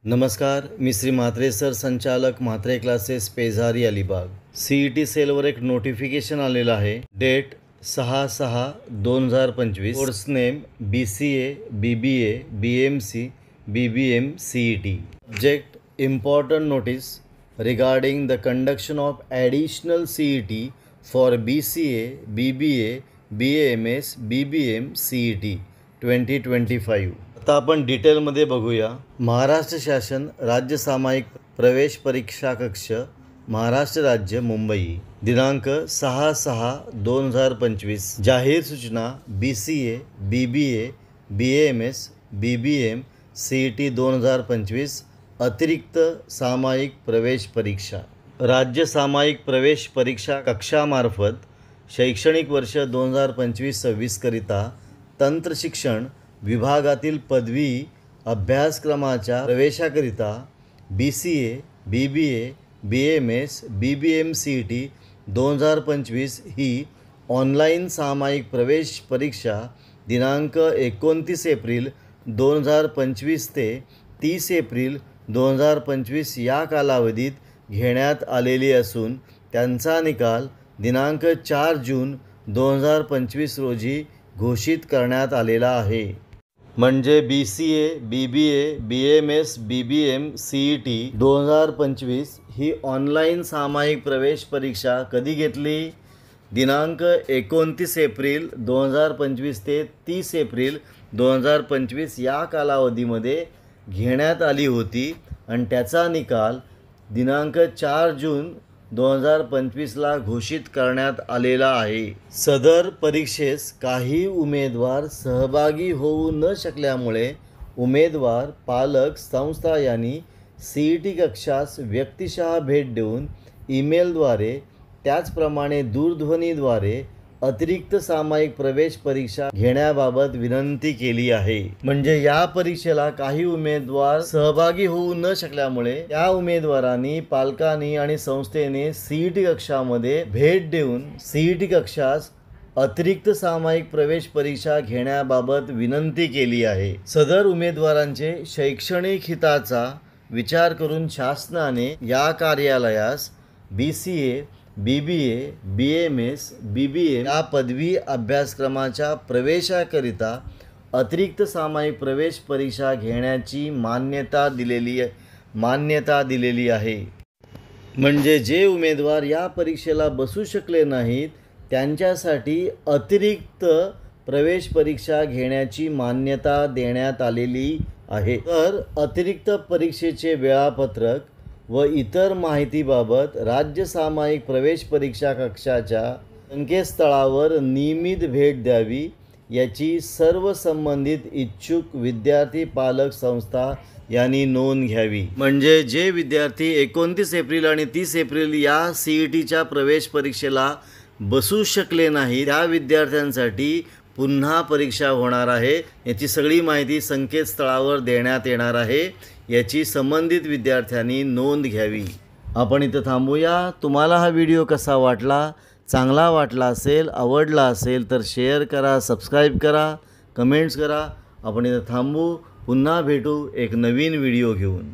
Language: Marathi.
नमस्कार, मी श्री म्हात्रे सर, संचालक म्हात्रे क्लासेस, पेजारी, अलिबाग. CET सेलवर एक नोटिफिकेशन आलेलं आहे. Date 6/6/2025. Course name BCA, BBA, BMC, BBM, CET. Subject: Important notice regarding the conduction of additional CET for BCA, BBA, BAMS, BBM, CET 2025. आता आपण डिटेलमध्ये बघूया. महाराष्ट्र शासन राज्य सामायिक प्रवेश परीक्षा कक्ष, महाराष्ट्र राज्य, मुंबई. दिनांक 6/6/2025. जाहीर सूचना: BCA, BBA, BAMS, BBM, CET 2025 अतिरिक्त सामायिक प्रवेश परीक्षा. राज्य सामायिक प्रवेश परीक्षा कक्षामार्फत शैक्षणिक वर्ष 2025-26 करिता तंत्रशिक्षण विभागातील पदवी अभ्यासक्रमाच्या प्रवेशाकरिता BCA, BBA, BAMS, BBM, CET 2025 ही ऑनलाईन सामायिक प्रवेश परीक्षा दिनांक 29 एप्रिल 2025 ते 30 एप्रिल 2025 या कालावधीत घेण्यात आलेली असून त्यांचा निकाल दिनांक 4 जून 2025 रोजी घोषित करण्यात आलेला आहे. म्हणजे BCA, BBA, BAMS, BBM, CET 2025 ही ऑनलाईन सामायिक प्रवेश परीक्षा कधी घेतली? दिनांक 29 एप्रिल 2025 ते 30 एप्रिल 2025 या कालावधीमध्ये घेण्यात आली होती आणि त्याचा निकाल दिनांक 4 जून 2025ला घोषित करण्यात आलेला आहे. सदर परीक्षेस काही उमेदवार सहभागी होऊ न शकल्यामुळे उमेदवार, पालक, संस्था यांनी CET कक्षास व्यक्तिशः भेट देऊन ईमेलद्वारे त्याचप्रमाणे दूरध्वनीद्वारे अतिरिक्त सामायिक प्रवेश परीक्षा घेण्याबाबत विनंती केली आहे. म्हणजे या परीक्षेला काही उमेदवार सहभागी होऊ न शकल्यामुळे त्या उमेदवारांनी, पालकांनी आणि संस्थेने CET कक्षामध्ये भेट देऊन CET कक्षास अतिरिक्त सामायिक प्रवेश परीक्षा घेण्याबाबत विनंती केली आहे. सदर उमेदवारांचे शैक्षणिक हिताचा विचार करून शासनाने या कार्यालयास BCA, BBA, BAMS, BBM या पदवी अभ्यासक्रमाच्या प्रवेशाकरिता अतिरिक्त सामायिक प्रवेश परीक्षा घेण्याची मान्यता दिलेली आहे. म्हणजे जे उमेदवार या परीक्षेला बसू शकले नाहीत त्यांच्यासाठी अतिरिक्त प्रवेश परीक्षा घेण्याची मान्यता देण्यात आलेली आहे. तर अतिरिक्त परीक्षेचे वेळापत्रक व इतर माहितीबाबत राज्य सामायिक प्रवेश परीक्षा कक्षाच्या संकेतस्थळावर नियमित भेट द्यावी याची सर्व संबंधित इच्छुक विद्यार्थी, पालक, संस्था यांनी नोंद घ्यावी. म्हणजे जे विद्यार्थी 29 एप्रिल आणि 30 एप्रिल या CETच्या प्रवेश परीक्षेला बसू शकले नाही त्या विद्यार्थ्यांसाठी पुन्हा परीक्षा होणार आहे. याची सगळी माहिती संकेतस्थळावर देण्यात येणार आहे. याची संबंधित विद्यार्थ्यांनी नोंद घ्यावी. आपण इथं थांबूया. तुम्हाला हा व्हिडिओ कसा वाटला? चांगला वाटला असेल, आवडला असेल तर शेअर करा, सबस्क्राईब करा, कमेंट्स करा. आपण इथं थांबू. पुन्हा भेटू एक नवीन व्हिडिओ घेऊन.